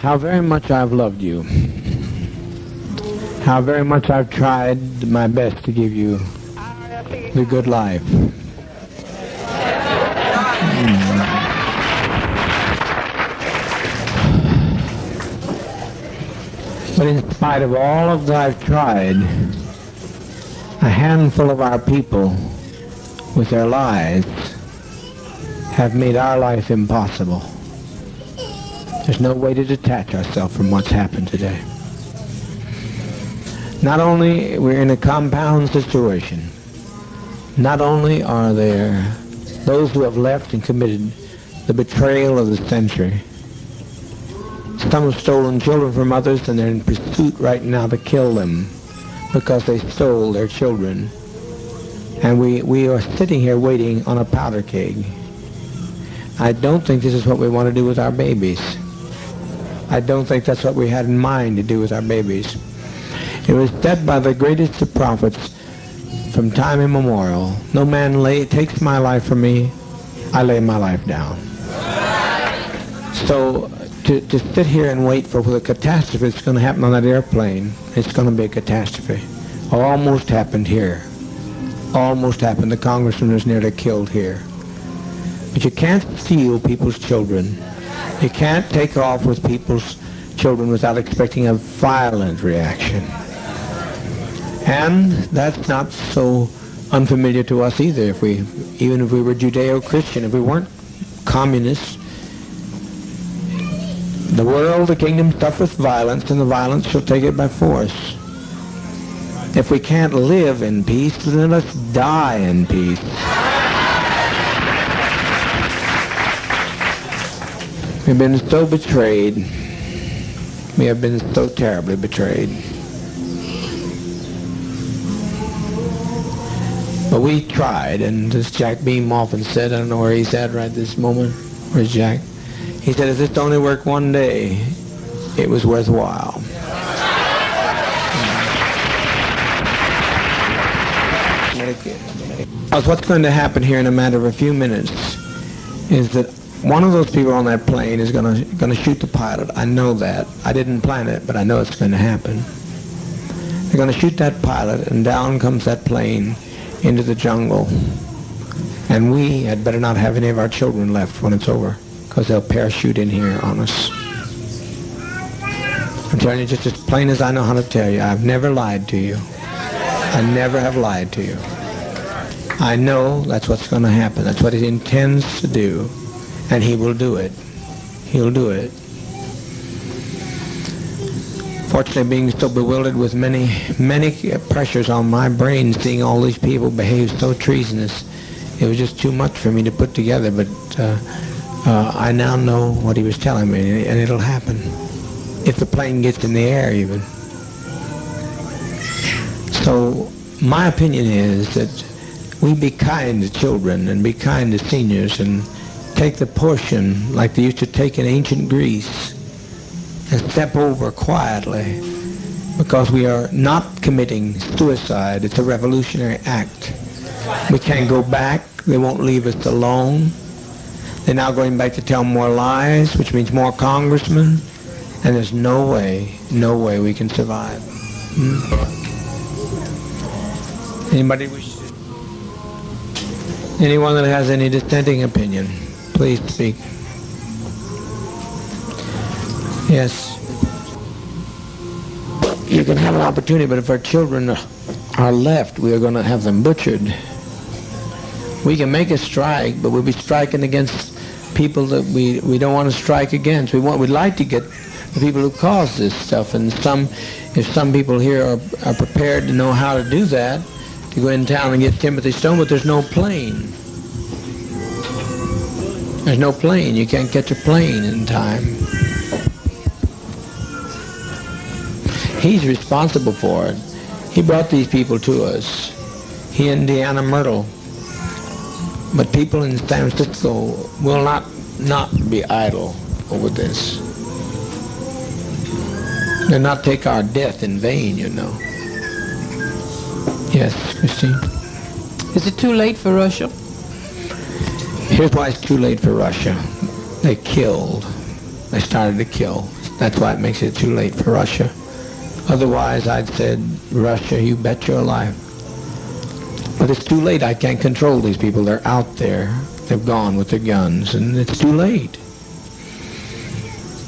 how very much I've loved you, how very much I've tried my best to give you the good life. But in spite of all of that I've tried, a handful of our people with their lies have made our life impossible. There's no way to detach ourselves from what's happened today. Not only we're in a compound situation, not only are there those who have left and committed the betrayal of the century. Some have stolen children from others, and they're in pursuit right now to kill them because they stole their children. And we are sitting here waiting on a powder keg. I don't think this is what we want to do with our babies. I don't think that's what we had in mind to do with our babies. It was said by the greatest of prophets from time immemorial, no man takes my life from me, I lay my life down. So to sit here and wait for the catastrophe that's going to happen on that airplane, it's going to be a catastrophe. Almost happened here. Almost happened. The congressman was nearly killed here. But you can't steal people's children. You can't take off with people's children without expecting a violent reaction. And that's not so unfamiliar to us either. Even if we were Judeo-Christian, if we weren't communists, the world, the kingdom suffereth violence, and the violence shall take it by force. If we can't live in peace, then let's die in peace. We've been so betrayed. We have been so terribly betrayed. But we tried, and as Jack Beam often said, I don't know where he's at right this moment. Where's Jack? He said, if this only worked one day, it was worthwhile. What's going to happen here in a matter of a few minutes is that one of those people on that plane is going to shoot the pilot. I know that. I didn't plan it, but I know it's going to happen. They're going to shoot that pilot, and down comes that plane into the jungle. And we had better not have any of our children left when it's over, because they'll parachute in here on us. I'm telling you just as plain as I know how to tell you, I've never lied to you. I never have lied to you. I know that's what's going to happen. That's what he intends to do. And he will do it. He'll do it. Fortunately, being so bewildered with many pressures on my brain, seeing all these people behave so treasonous, it was just too much for me to put together. But I now know what he was telling me, and it'll happen. If the plane gets in the air, even. So my opinion is that we be kind to children and be kind to seniors and take the portion like they used to take in ancient Greece and step over quietly, because we are not committing suicide. It's a revolutionary act. We can't go back. They won't leave us alone. They're now going back to tell more lies, which means more congressmen, and there's no way we can survive. Anybody wish to? Anyone that has any dissenting opinion, please speak. Yes. You can have an opportunity, but if our children are left, we are going to have them butchered. We can make a strike, but we'll be striking against people that we don't want to strike against. We'd like to get the people who cause this stuff, and if some people here are prepared to know how to do that, to go in town and get Timothy Stone, but there's no plane. There's no plane. You can't catch a plane in time. He's responsible for it. He brought these people to us. He and Deanna Myrtle. But people in San Francisco will not be idle over this. They'll not take our death in vain, you know. Yes, Christine? Is it too late for Russia? Here's why it's too late for Russia. They killed. They started to kill. That's why it makes it too late for Russia. Otherwise, I'd said, Russia, you bet your life. But it's too late. I can't control these people. They're out there. They've gone with their guns, and it's too late.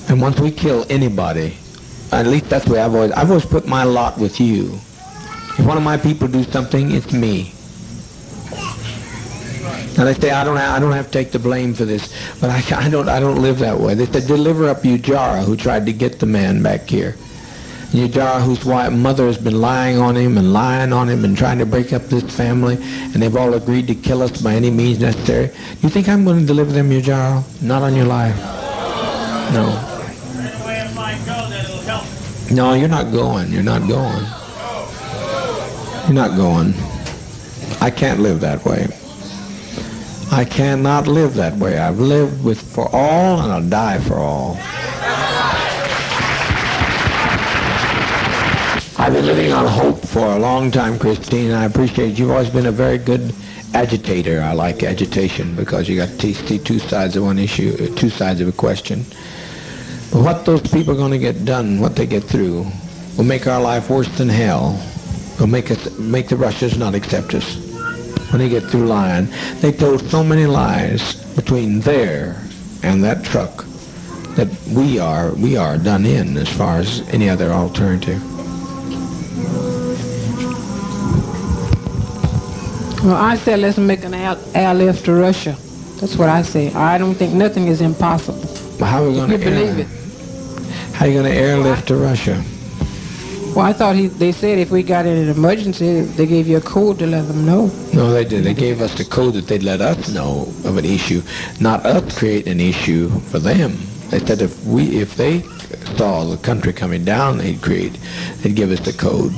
And once we kill anybody, at least that's the way I've always put my lot with you. If one of my people do something, it's me. Now they say I don't have to take the blame for this, but I don't live that way. They said deliver up Ujara, who tried to get the man back here. Ujara, whose mother has been lying on him and trying to break up this family, and they've all agreed to kill us by any means necessary. You think I'm going to deliver them, Ujara? Not on your life. No. No, you're not going. You're not going. You're not going. I can't live that way. I cannot live that way. I've lived for all, and I'll die for all. I've been living on hope for a long time, Christine, and I appreciate it. You've always been a very good agitator. I like agitation because you got to see two sides of one issue, two sides of a question. But what those people are going to get done, what they get through, will make our life worse than hell. Will make the Russians not accept us when they get through lying. They told so many lies between there and that truck that we are done in as far as any other alternative. Well, I said let's make an airlift to Russia. That's what I say. I don't think nothing is impossible. Well, how are we going to believe it? How are you going to airlift to Russia? Well, I thought they said if we got in an emergency, they gave you a code to let them know. No, they did. They gave us the code that they'd let us know of an issue, not us create an issue for them. They said if they saw the country coming down, they'd give us the code.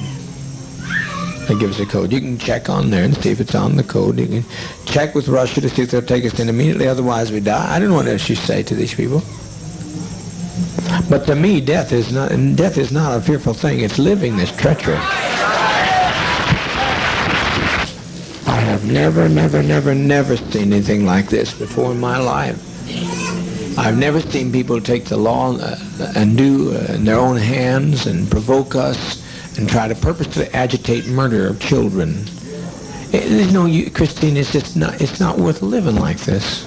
They give us a code. You can check on there and see if it's on the code. You can check with Russia to see if they'll take us in immediately. Otherwise, we die. I don't know what else you say to these people. But to me, death is not a fearful thing. It's living this treachery. I have never seen anything like this before in my life. I've never seen people take the law and do in their own hands and provoke us and try to purposely agitate murder of children. There's no, Christine, it's not worth living like this.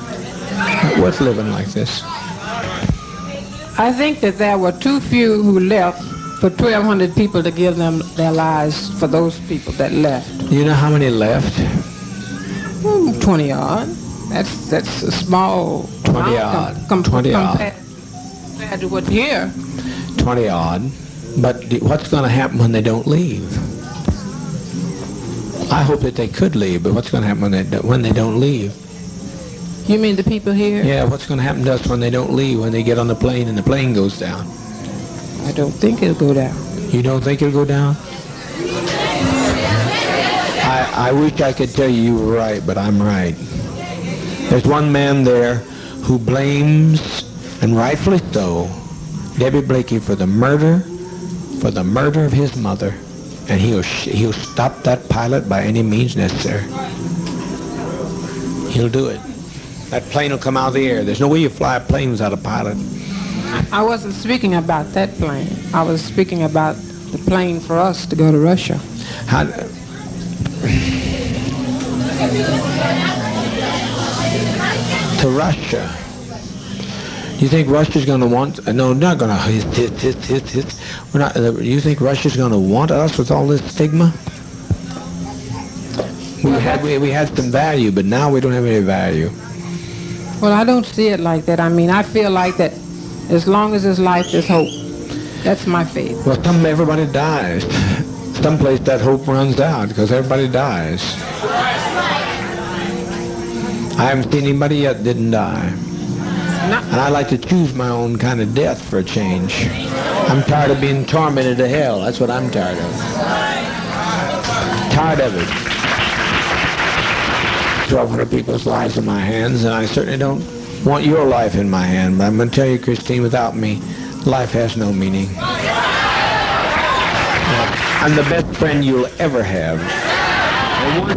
Not worth living like this. I think that there were too few who left for 1,200 people to give them their lives for those people that left. You know how many left? 20 odd. That's a small 20 odd. Compared to what's here. 20 odd. But what's going to happen when they don't leave? I hope that they could leave, but what's going to happen when they don't leave? You mean the people here? Yeah, what's going to happen to us when they don't leave, when they get on the plane and the plane goes down? I don't think it'll go down. You don't think it'll go down? I wish I could tell you were right, but I'm right. There's one man there who blames, and rightfully so, Debbie Blakey for the murder of his mother, and he'll stop that pilot by any means necessary. He'll do it. That plane will come out of the air. There's no way you fly a plane without a pilot. I wasn't speaking about that plane. I was speaking about the plane for us to go to Russia. To Russia. Do you think Russia's going to want? No, not going to. We're not. Do you think Russia's going to want us with all this stigma? We had some value, but now we don't have any value. Well, I don't see it like that. I mean, I feel like that as long as there's life, there's hope. That's my faith. Well, everybody dies. Someplace that hope runs out because everybody dies. I haven't seen anybody yet that didn't die. And I like to choose my own kind of death for a change. I'm tired of being tormented to hell. That's what I'm tired of. Tired of it. 1,200 people's lives in my hands, and I certainly don't want your life in my hand. But I'm going to tell you, Christine, without me, life has no meaning. I'm the best friend you'll ever have. And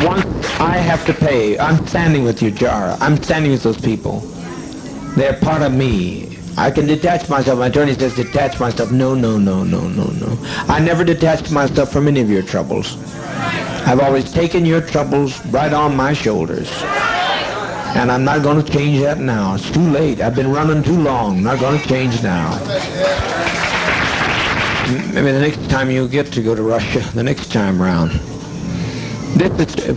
once I have to pay, I'm standing with you, Jara. I'm standing with those people. They're part of me. I can detach myself. My attorney says detach myself. No, no, no, no, no, no. I never detached myself from any of your troubles. I've always taken your troubles right on my shoulders. And I'm not going to change that now. It's too late. I've been running too long. Not going to change now. Maybe the next time you get to go to Russia, the next time round.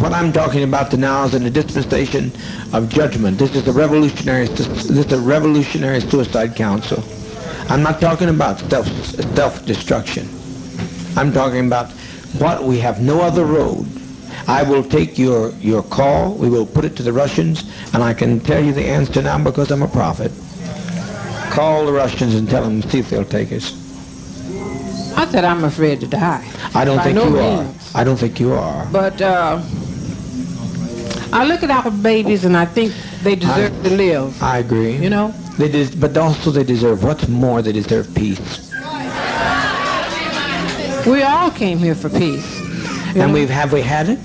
What I'm talking about now is in the dispensation of judgment. This is a revolutionary suicide council. I'm not talking about self-destruction. I'm talking about what we have no other road. I will take your call. We will put it to the Russians, and I can tell you the answer now because I'm a prophet. Call the Russians and tell them, see if they'll take us. I said I'm afraid to die. I don't think you are. I don't think you are. But I look at our babies and I think they deserve to live. I agree. You know? But also they deserve, what's more, they deserve peace. We all came here for peace. And have we had it?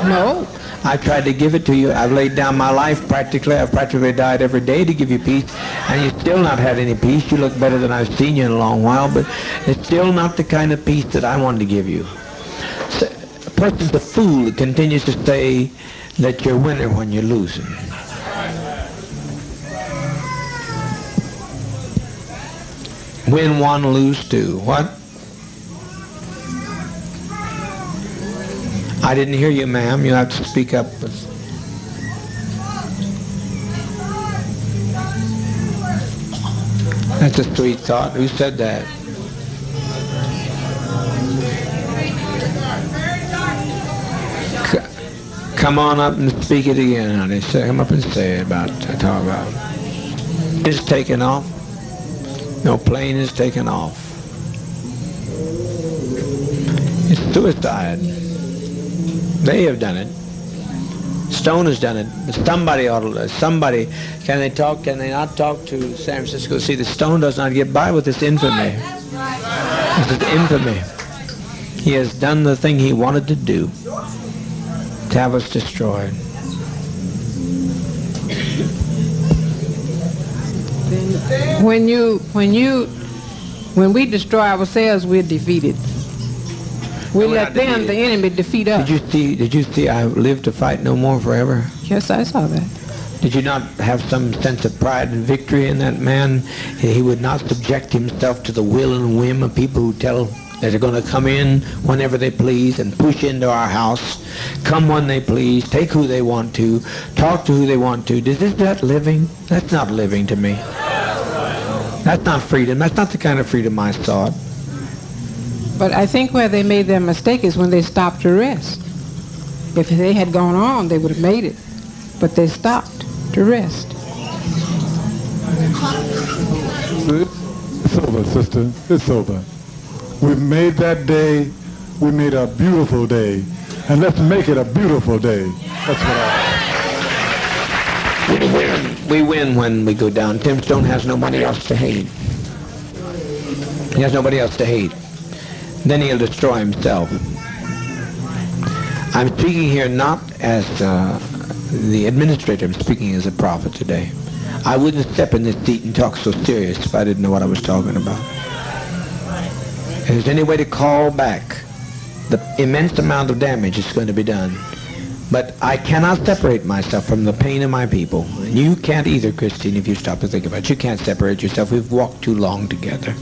No. I tried to give it to you. I've laid down my life practically. I've practically died every day to give you peace. And you've still not had any peace. You look better than I've seen you in a long while, but it's still not the kind of peace that I wanted to give you. So, a person's a fool that continues to say that you're winning when you're losing. Win one, lose two. What? I didn't hear you, ma'am. You have to speak up. That's a sweet thought. Who said that? Come on up and speak it again, honey. Come up and say it talk about it. It's taken off. No plane is taken off. It's suicide. They have done it. Stone has done it. But somebody ought to. Somebody. Can they not talk to San Francisco? See, the Stone does not get by with this infamy. This is infamy. He has done the thing he wanted to do. To have us destroyed. When we destroy ourselves, we're defeated. We let them, the enemy, defeat us. Did you see I live to fight no more forever? Yes, I saw that. Did you not have some sense of pride and victory in that man? He would not subject himself to the will and whim of people who tell that they're going to come in whenever they please and push into our house, come when they please, take who they want to, talk to who they want to. Is that living? That's not living to me. That's not freedom. That's not the kind of freedom I sought. But I think where they made their mistake is when they stopped to rest. If they had gone on, they would have made it. But they stopped to rest. It's over, sister. It's over. We've made that day. We made a beautiful day. And let's make it a beautiful day. That's what We win when we go down. Tim Stone has nobody else to hate. He has nobody else to hate. Then he'll destroy himself. I'm speaking here not as the administrator. I'm speaking as a prophet today. I wouldn't step in this seat and talk so serious if I didn't know what I was talking about. If there's any way to call back the immense amount of damage that's going to be done. But I cannot separate myself from the pain of my people. And you can't either, Christine, if you stop to think about it. You can't separate yourself. We've walked too long together.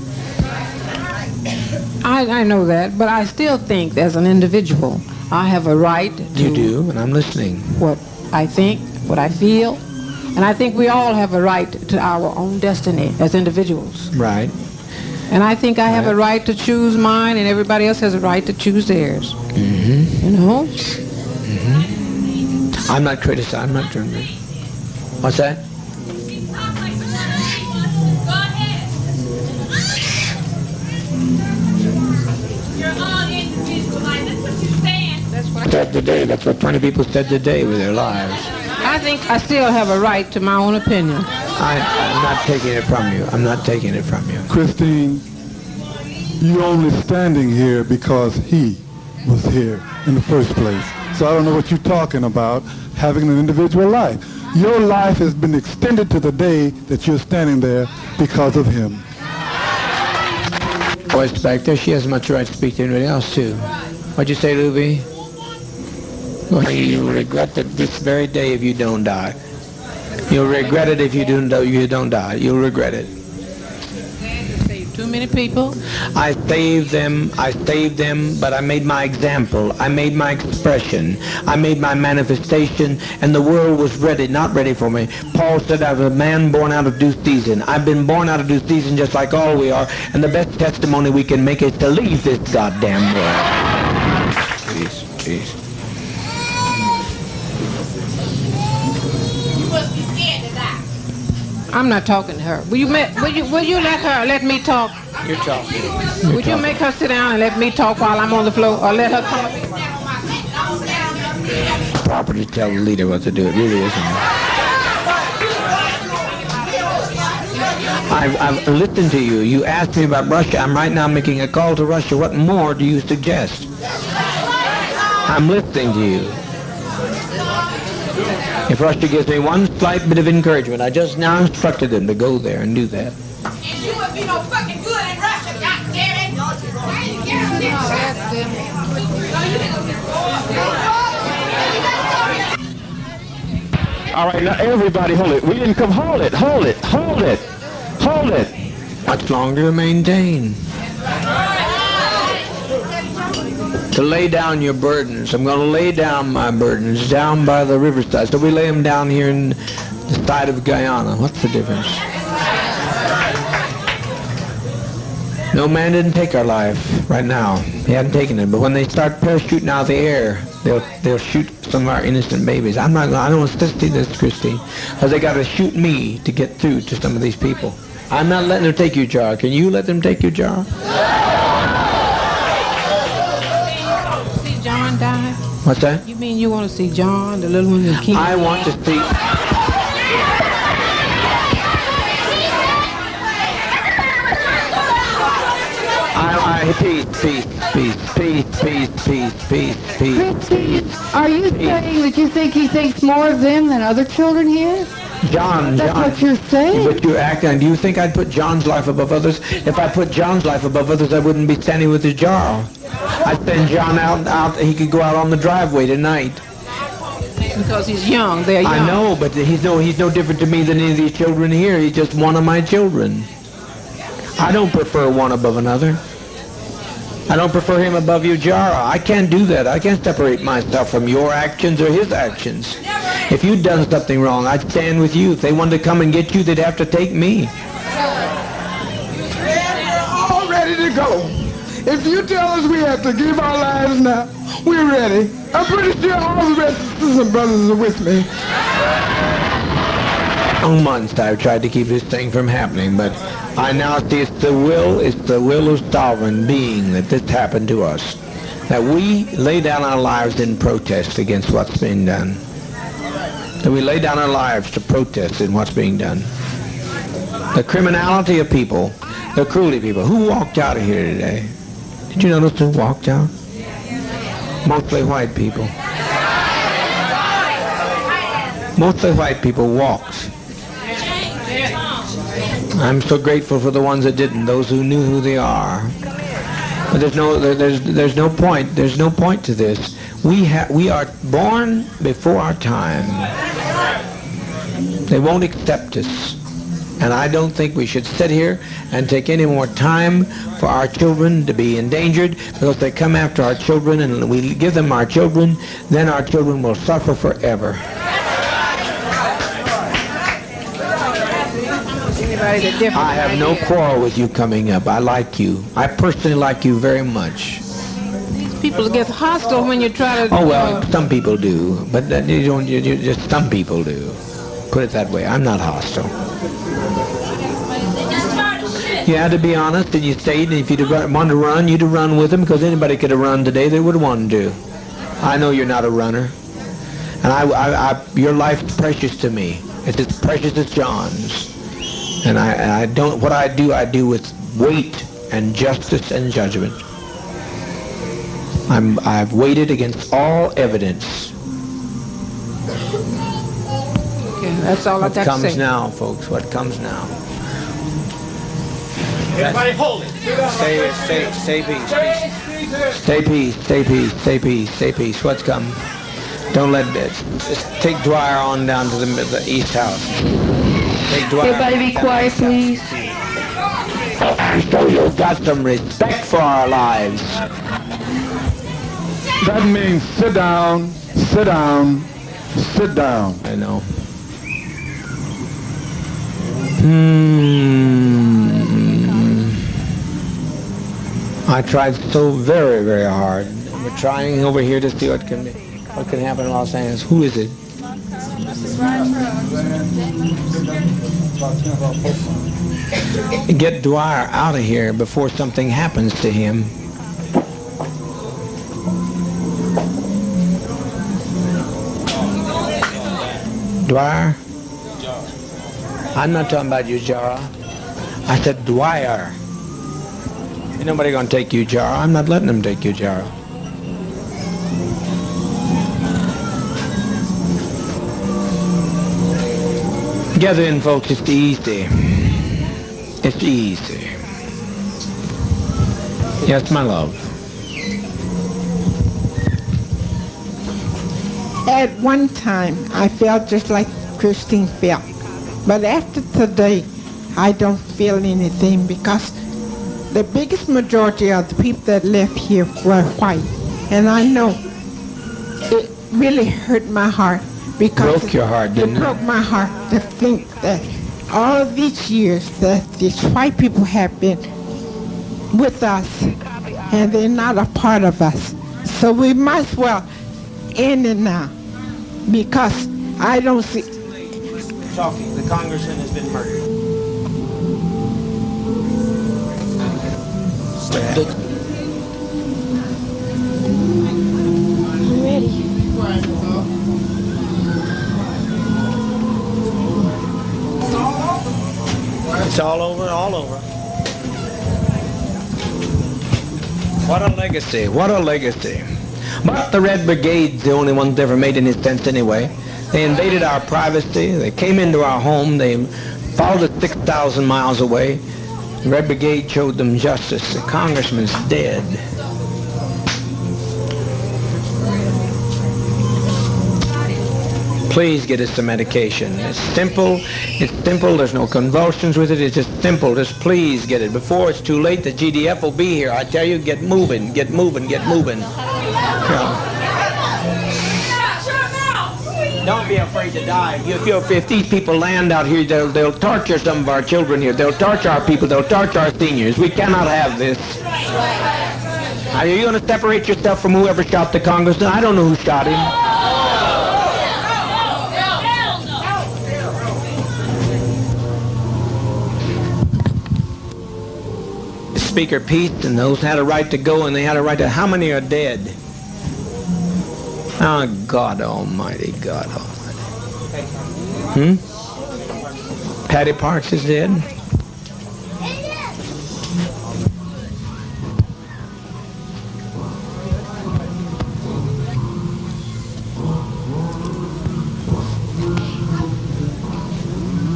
I know that, but I still think as an individual, I have a right to... You do, and I'm listening. What I think, what I feel, and I think we all have a right to our own destiny as individuals. Right. And I think I have a right to choose mine, and everybody else has a right to choose theirs. Mm-hmm. You know? Mm-hmm. I'm not criticizing. I'm not trying to... What's that? Said today. That's what 20 people said today with their lives. I think I still have a right to my own opinion. I'm not taking it from you. I'm not taking it from you. Christine, you're only standing here because he was here in the first place. So I don't know what you're talking about, having an individual life. Your life has been extended to the day that you're standing there because of him. Voice back there, she has much right to speak to anybody else, too. What'd you say, Luby? Well, you'll regret it this very day if you don't die. You'll regret it if you don't die. You'll regret it. Too many people. I saved them, but I made my example. I made my expression. I made my manifestation, and the world was ready, not ready for me. Paul said I was a man born out of due season. I've been born out of due season just like all we are, and the best testimony we can make is to leave this goddamn world. Jeez. I'm not talking to her. Will you let me talk? You're talking. Would you make her sit down and let me talk while I'm on the floor, or let her talk? Proper to tell the leader what to do. It really isn't. I've listened to you. You asked me about Russia. I'm right now making a call to Russia. What more do you suggest? I'm listening to you. If Russia gives me one slight bit of encouragement, I just now instructed them to go there and do that. And you would be no fucking good in Russia, goddammit! All right, now everybody hold it. We didn't come, hold it. Much longer to maintain. To lay down your burdens. I'm going to lay down my burdens down by the riverside. So we lay them down here in the side of Guyana. What's the difference? No man didn't take our life right now. He hadn't taken it. But when they start parachuting out of the air, they'll shoot some of our innocent babies. I don't want to see this, Christine. Because they got to shoot me to get through to some of these people. I'm not letting them take your jar. Can you let them take your jar? John died? What's that? You mean you want to see John, the little one in King? I want to see... Peace. Christine, are you saying that you think he thinks more of them than other children here? John. That's what you're saying. But you're acting. Do you think I'd put John's life above others? If I put John's life above others, I wouldn't be standing with his jar. I'd send John out. He could go out on the driveway tonight. Because he's young. They're young. I know, but he's no different to me than any of these children here. He's just one of my children. I don't prefer one above another. I don't prefer him above your jar. I can't do that. I can't separate myself from your actions or his actions. If you'd done something wrong, I'd stand with you. If they wanted to come and get you, they'd have to take me. We're all ready to go. If you tell us we have to give our lives now, we're ready. I'm pretty sure all the rest of the sisters and brothers are with me. For months I've tried to keep this thing from happening, but I now see it's the will of sovereign being that this happened to us. That we lay down our lives in protest against what's being done. That we lay down our lives to protest in what's being done. The criminality of people, the cruelty of people. Who walked out of here today? Did you notice who walked out? Mostly white people. Mostly white people walked. I'm so grateful for the ones that didn't, those who knew who they are. But there's no point. There's no point to this. We are born before our time. They won't accept us. And I don't think we should sit here and take any more time for our children to be endangered, because they come after our children and we give them our children, then our children will suffer forever. I have no quarrel with you coming up. I like you. I personally like you very much. These people get hostile when you try to... Oh, well, some people do. But you just some people do. Put it that way. I'm not hostile. You had to be honest, and you stayed, and if you'd wanted to run, you'd have run with them, because anybody could have run today. They would have wanted to. I know you're not a runner. And your life's precious to me. It's as precious as John's. And I don't, what I do with weight and justice and judgment. I've weighted against all evidence. Okay. That's all I What got to comes say. now, folks? What comes now? Everybody hold it. Stay peace. Stay peace. Stay peace. Stay peace. Stay peace. What's coming? Don't let it. Just take Dwyer on down to the East House. Take Dwyer. Everybody be quiet, please. So you've got some respect for our lives. That means sit down, sit down, sit down. I know. I tried so very, very hard. We're trying over here to see what can happen in Los Angeles. Who is it? Get Dwyer out of here before something happens to him. Dwyer? I'm not talking about you, Jara. I said Dwyer. Ain't nobody gonna take you, Jara. I'm not letting them take you, Jara. Gather in, folks. It's easy. It's easy. Yes, my love. At one time, I felt just like Christine felt. But after today, I don't feel anything because the biggest majority of the people that left here were white. And I know it really hurt my heart because Broke your heart, didn't it? It broke my heart to think that all of these years that these white people have been with us and they're not a part of us. So we might as well end it now because I don't see... Talking. The congressman has been murdered. It's all over, all over. What a legacy, what a legacy. But the Red Brigade's the only ones that ever made any sense anyway. They invaded our privacy, they came into our home, they followed us 6,000 miles away. The Red Brigade showed them justice. The congressman's dead. Please get us some medication. It's simple, there's no convulsions with it, it's just simple, just please get it. Before it's too late, the GDF will be here. I tell you, get moving, get moving, get moving. Yeah. Don't be afraid to die. If these people land out here, they'll torture some of our children here. They'll torture our people, they'll torture our seniors. We cannot have this. Are you going to separate yourself from whoever shot the congressman? I don't know who shot him. Speaker Pete and those had a right to go, and they had a right to... How many are dead? Oh, God Almighty, God Almighty. Patty Parks is dead?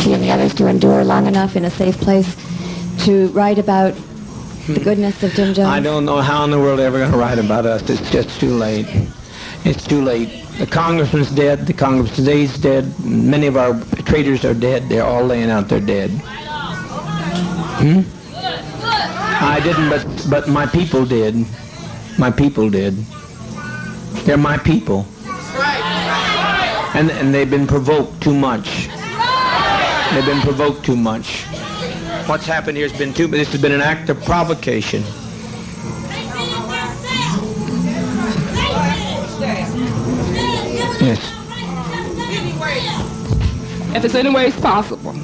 And the others to endure long enough in a safe place to write about the goodness of Jim Jones? I don't know how in the world they're ever going to write about us. It's just too late. It's too late. The congressman's dead. The congressman's dead. Many of our traitors are dead. They're all laying out there dead. I didn't, but my people did. My people did. They're my people. And they've been provoked too much. They've been provoked too much. What's happened here has been this has been an act of provocation. Yes. If it's any way possible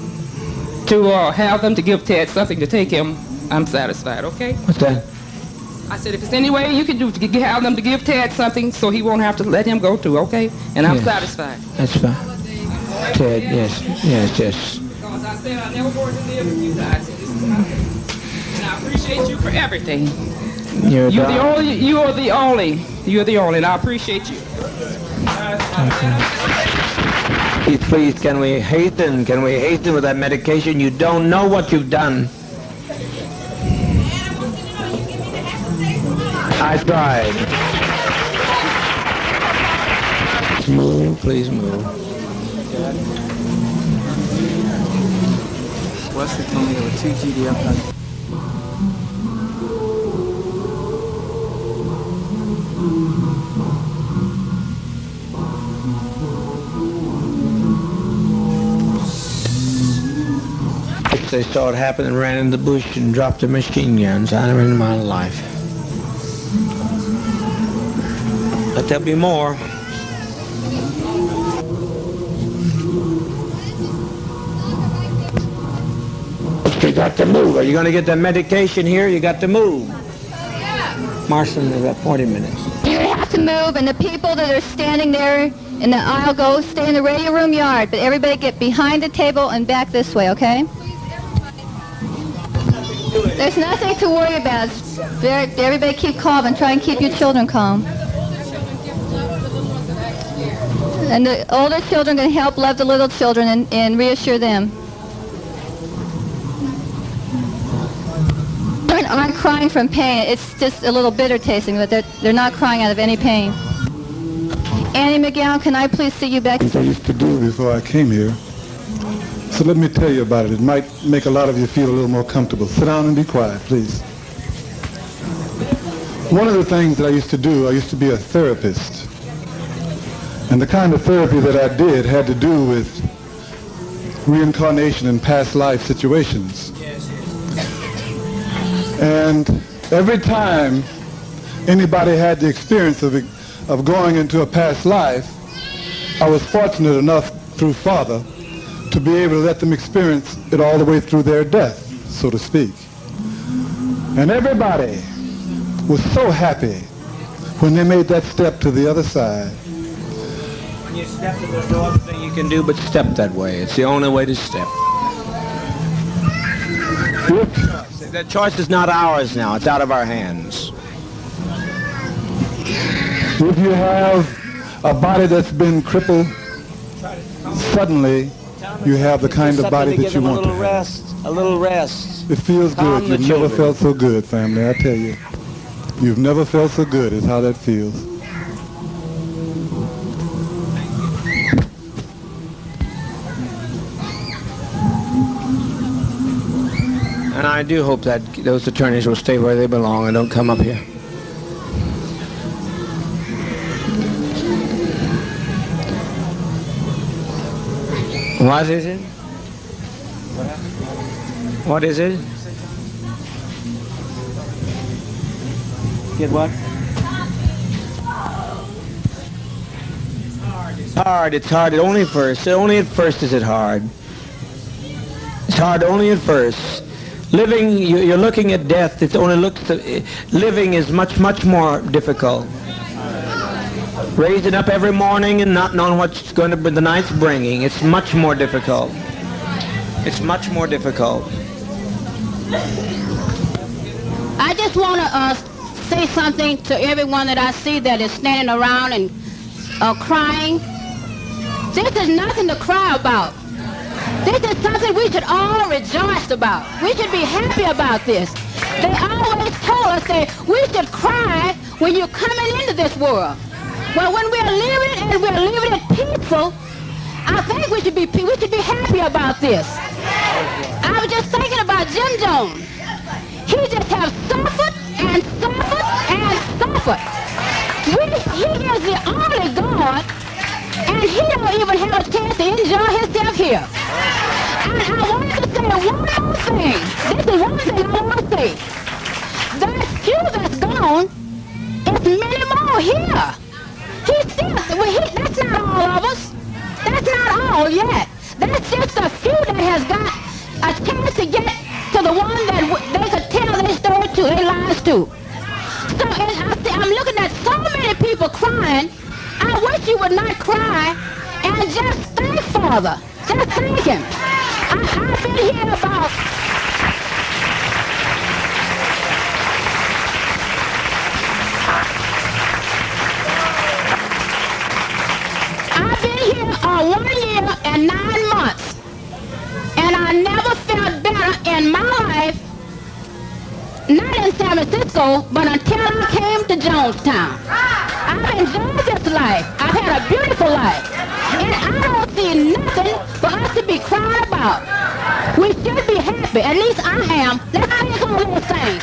to have them to give Ted something to take him, I'm satisfied, okay? What's that? I said, if it's any way you can do to have them to give Ted something so he won't have to let him go too, okay? And I'm satisfied. That's fine. Ted, yes. Because I said I never wanted to live with you guys. And I appreciate you for everything. You're the only, and I appreciate you. Okay. Please, can we hasten? Can we hasten with that medication? You don't know what you've done. I tried. Move, please move. Wesley told me there were 2 GDF. They saw it happen and ran in the bush and dropped their machine guns. I never in my life. But there'll be more. You got to move. Are you going to get the medication here? You got to move. Marston, they've got 40 minutes. You have to move, and the people that are standing there in the aisle go stay in the radio room yard, but everybody get behind the table and back this way, okay? There's nothing to worry about. Everybody keep calm and try and keep your children calm. And the older children can help love the little children and reassure them. Children aren't crying from pain. It's just a little bitter tasting, but they're not crying out of any pain. Annie McGowan, can I please see you back? I used to do before I came here. So let me tell you about it. It might make a lot of you feel a little more comfortable. Sit down and be quiet, please. One of the things that I used to do, I used to be a therapist. And the kind of therapy that I did had to do with reincarnation and past life situations. And every time anybody had the experience of going into a past life, I was fortunate enough through Father to be able to let them experience it all the way through their death, so to speak. And everybody was so happy when they made that step to the other side. When you step to the door, the thing you can do but step that way. It's the only way to step. That choice is not ours now. It's out of our hands. If you have a body that's been crippled, suddenly you have the kind of body that you want to have. A little rest. It feels good. You've never felt so good, family, I tell you. You've never felt so good is how that feels. And I do hope that those attorneys will stay where they belong and don't come up here. What is it? What is it? Get what? It's hard. Only at first is it hard. It's hard only at first. Living, you're looking at death. Living is much, much more difficult. Raising up every morning and not knowing what's going to be the night's bringing. It's much more difficult. It's much more difficult. I just want to say something to everyone that I see that is standing around and crying. This is nothing to cry about. This is something we should all rejoice about. We should be happy about this. They always told us that we should cry when you're coming into this world. Well, when we're living and we're living it peaceful, I think we should be happy about this. I was just thinking about Jim Jones. He just has suffered and suffered and suffered. He is the only God, and he don't even have a chance to enjoy himself here. And I wanted to say one more thing. This is one thing I want to say. That few that's gone, it's many more here. That's not all of us. That's not all yet. That's just a few that has got a chance to get to the one that they could tell their story to, their lives to. So I'm looking at so many people crying. I wish you would not cry and just thank Father. Just thank him. I've been here about... I've been here 1 year and 9 months. And I never felt better in my life, not in San Francisco, but until I came to Jonestown. I've enjoyed this life. I've had a beautiful life. And I don't see nothing for us to be crying about. We should be happy. At least I am. Let's sing some little things.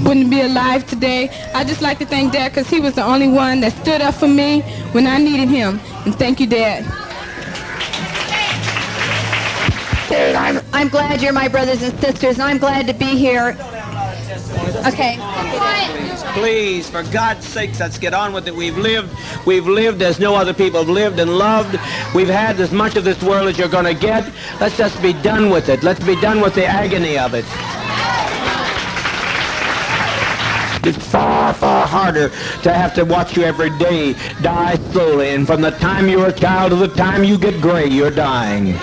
Wouldn't be alive today. I just like to thank Dad because he was the only one that stood up for me when I needed him. And thank you, Dad. I'm glad you're my brothers and sisters, and I'm glad to be here. Okay. Please, for God's sakes, let's get on with it. We've lived as no other people have lived and loved. We've had as much of this world as you're going to get. Let's just be done with it. Let's be done with the agony of it. It's far, far harder to have to watch you every day die slowly. And from the time you're a child to the time you get gray, you're dying.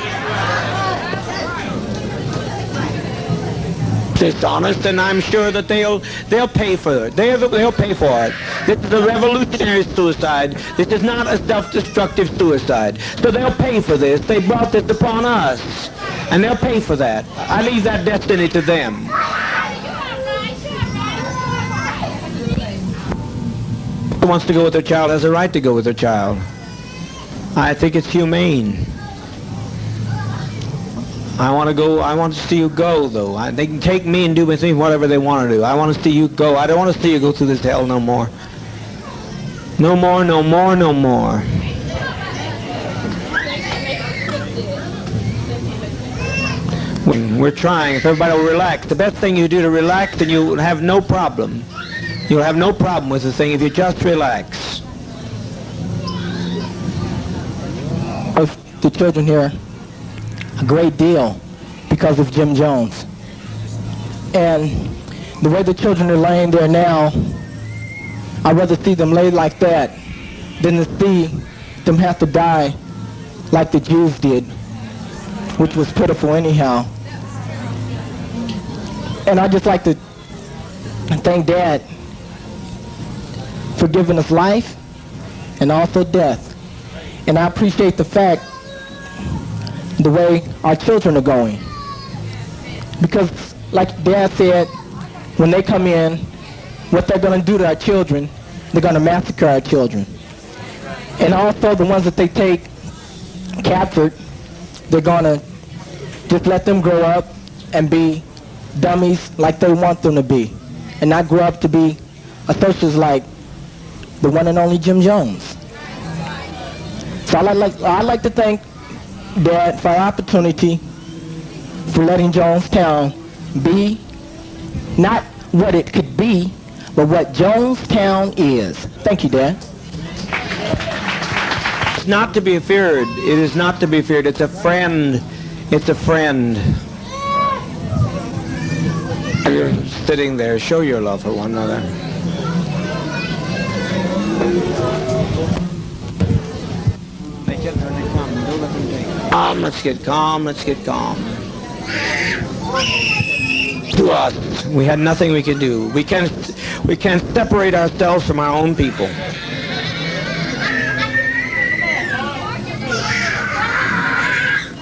Dishonest, and I'm sure that they'll pay for it. They'll pay for it. This is a revolutionary suicide. This is not a self-destructive suicide. So they'll pay for this. They brought this upon us, and they'll pay for that. I leave that destiny to them. Who wants to go with their child has a right to go with their child. I think it's humane. I want to go. I want to see you go, though. They can take me and do with me whatever they want to do. I want to see you go. I don't want to see you go through this hell no more. No more, no more, no more. We're trying. If everybody will relax. The best thing you do to relax, then you'll have no problem. You'll have no problem with the thing if you just relax. Of the children here, a great deal because of Jim Jones. And the way the children are laying there now, I'd rather see them lay like that than to see them have to die like the Jews did, which was pitiful anyhow. And I'd just like to thank Dad for giving us life and also death. And I appreciate the fact the way our children are going. Because like Dad said, when they come in, what they're going to do to our children, they're going to massacre our children. And also the ones that they take captured, they're going to just let them grow up and be dummies like they want them to be, and not grow up to be associates like the one and only Jim Jones. So I'd like to thank Dad for our opportunity for letting Jonestown be not what it could be, but what Jonestown is. Thank you, Dad. It's not to be feared. It is not to be feared. It's a friend. It's a friend. You're sitting there. Show your love for one another. Let's get calm. Let's get calm. To us, we had nothing we could do. We can't separate ourselves from our own people.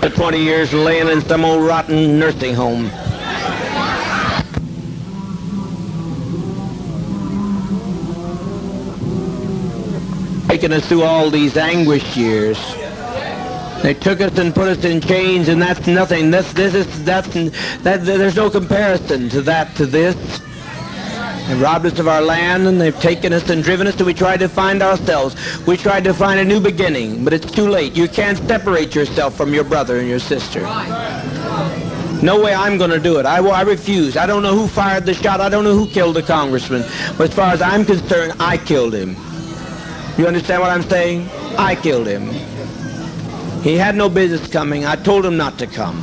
For 20 years laying in some old rotten nursing home. Taking us through all these anguish years. They took us and put us in chains, and that's nothing. There's no comparison to that, to this. They robbed us of our land, and they've taken us and driven us till we tried to find ourselves. We tried to find a new beginning, but it's too late. You can't separate yourself from your brother and your sister. No way I'm going to do it. I refuse. I don't know who fired the shot. I don't know who killed the congressman. But as far as I'm concerned, I killed him. You understand what I'm saying? I killed him. He had no business coming. I told him not to come.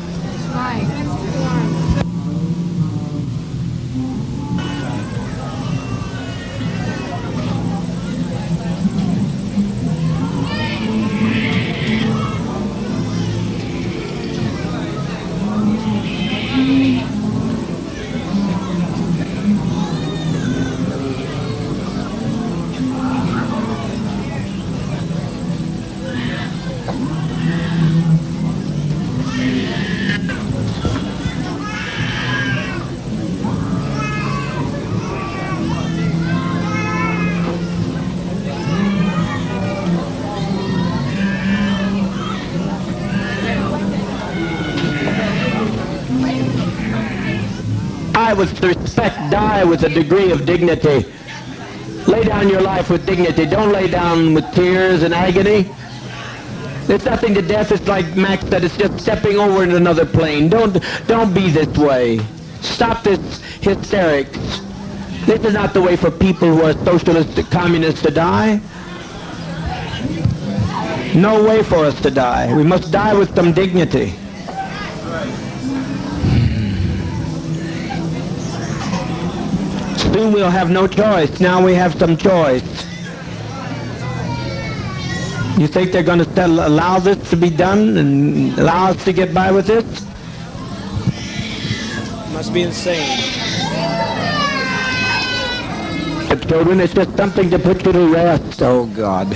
with respect. Die with a degree of dignity. Lay down your life with dignity. Don't lay down with tears and agony. There's nothing to death. It's like Max said, it's just stepping over into another plane. Don't be this way. Stop this hysterics. This is not the way for people who are socialists, communists to die. No way for us to die. We must die with some dignity. Soon we'll have no choice. Now we have some choice. You think they're going to allow this to be done and allow us to get by with this? Must be insane. Children, it's just something to put you to rest. Oh, God.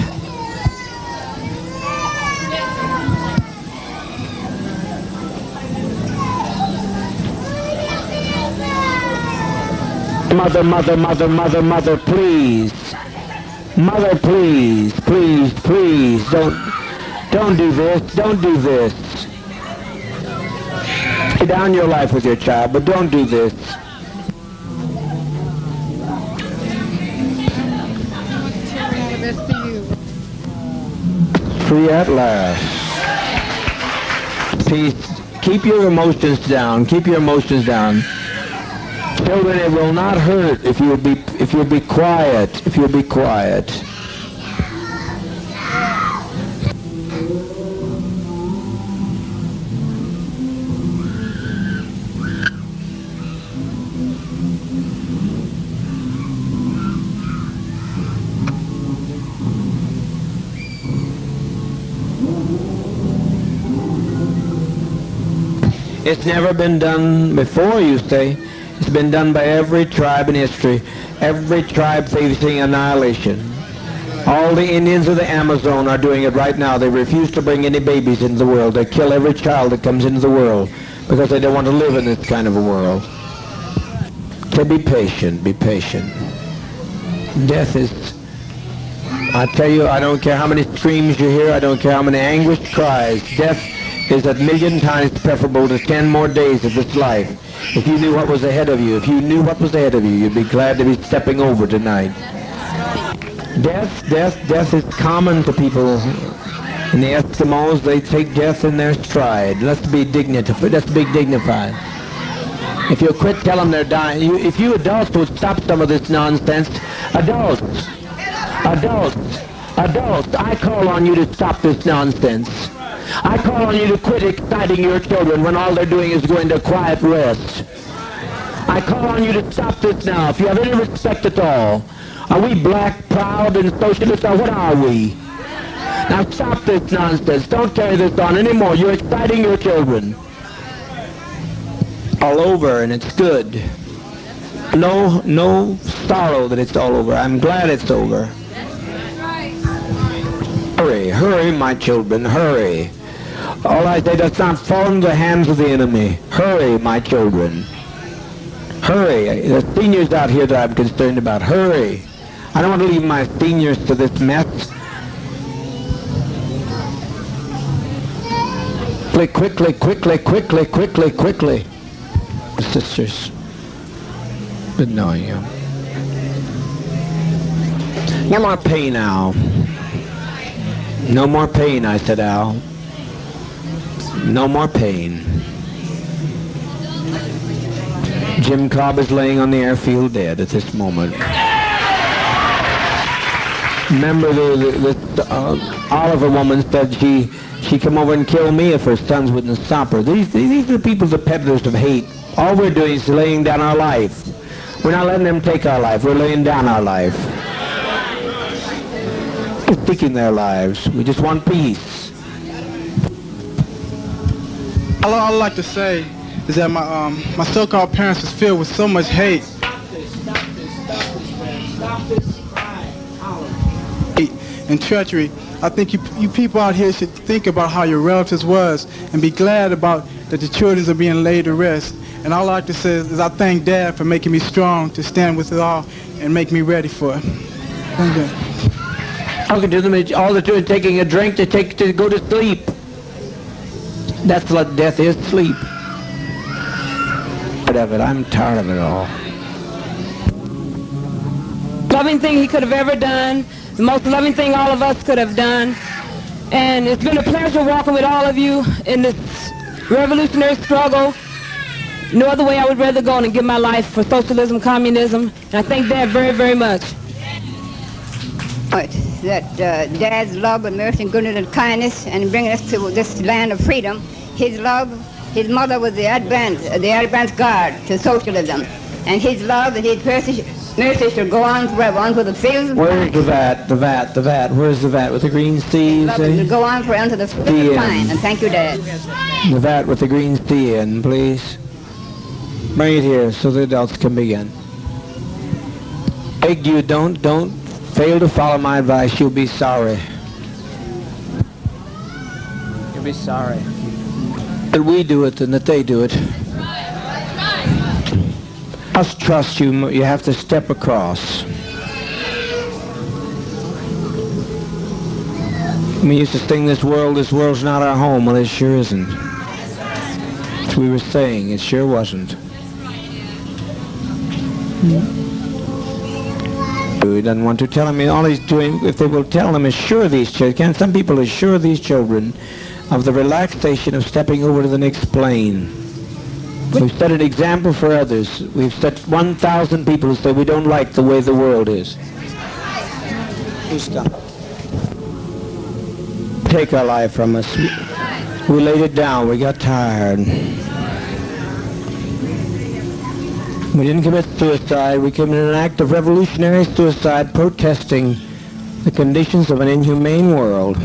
Mother, mother, mother, mother, mother, please. Mother, please, please, please, don't do this, don't do this. Lay down your life with your child, but don't do this. Free at last. Peace. Keep your emotions down. Keep your emotions down. Children, it will not hurt if you'll be quiet. If you'll be quiet. It's never been done before, you say. It's been done by every tribe in history. Every tribe facing annihilation. All the Indians of the Amazon are doing it right now. They refuse to bring any babies into the world. They kill every child that comes into the world because they don't want to live in this kind of a world. So be patient, be patient. Death is, I tell you, I don't care how many screams you hear, I don't care how many anguished cries. Death is a million times preferable to 10 more days of this life. If you knew what was ahead of you, if you knew what was ahead of you, you'd be glad to be stepping over tonight. Death is common to people. In the Eskimos, they take death in their stride. Let's be dignified. Let's be dignified. If you quit telling them they're dying, if you adults would stop some of this nonsense, adults, I call on you to stop this nonsense. I call on you to quit exciting your children when all they're doing is going to quiet rest. I call on you to stop this now. If you have any respect at all, are we black, proud, and socialist, or what are we? Now stop this nonsense. Don't carry this on anymore. You're exciting your children. All over, and it's good. No sorrow that it's all over. I'm glad it's over. Hurry, hurry, my children, hurry. All I say does not fall into the hands of the enemy. Hurry, my children. Hurry. The seniors out here that I'm concerned about. Hurry. I don't want to leave my seniors to this mess. Quickly, quickly, quickly, quickly, quickly. Sisters, good knowing you. No more pain, Al. No more pain, I said, Al. No more pain. Jim Cobb is laying on the airfield dead at this moment. Remember the Oliver woman said she'd come over and kill me if her sons wouldn't stop her. These are the people, the peddlers of hate. All we're doing is laying down our life. We're not letting them take our life. We're laying down our life. We're seeking their lives. We just want peace. All I'd like to say is that my so-called parents was filled with so much hate. And treachery. I think you people out here should think about how your relatives was and be glad about that the children are being laid to rest. And all I like to say is I thank Dad for making me strong to stand with it all and make me ready for it. Thank you. All can do them. All they're doing is taking a drink to go to sleep. That's what death is, sleep. tired of it. I'm tired of it all. Loving thing he could have ever done, the most loving thing all of us could have done. And it's been a pleasure walking with all of you in this revolutionary struggle. No other way I would rather go than give my life for socialism, communism. And I thank Dad very, very much. That Dad's love and mercy and goodness and kindness and bringing us to this land of freedom. His love, his mother was the advance guard to socialism. And his love and his mercy should go on forever, on to the fields. Where's the vat? The vat. Where's the vat with the green sea? Love it go on forever to the fields of pine. And thank you, Dad. The vat with the green sea in, please. Bring it here so the adults can begin. Beg you, don't fail to follow my advice. You'll be sorry. You'll be sorry. That we do it than that they do it. Must trust you. You have to step across. We used to sing this world's not our home. Well, it sure isn't. As we were saying, it sure wasn't. He doesn't want to tell him. All he's doing, if they will tell him, assure these children. Some people assure these children of the relaxation of stepping over to the next plane. We've set an example for others. We've set 1,000 people who say we don't like the way the world is. Take our life from us. We laid it down. We got tired. We didn't commit suicide. We committed an act of revolutionary suicide protesting the conditions of an inhumane world.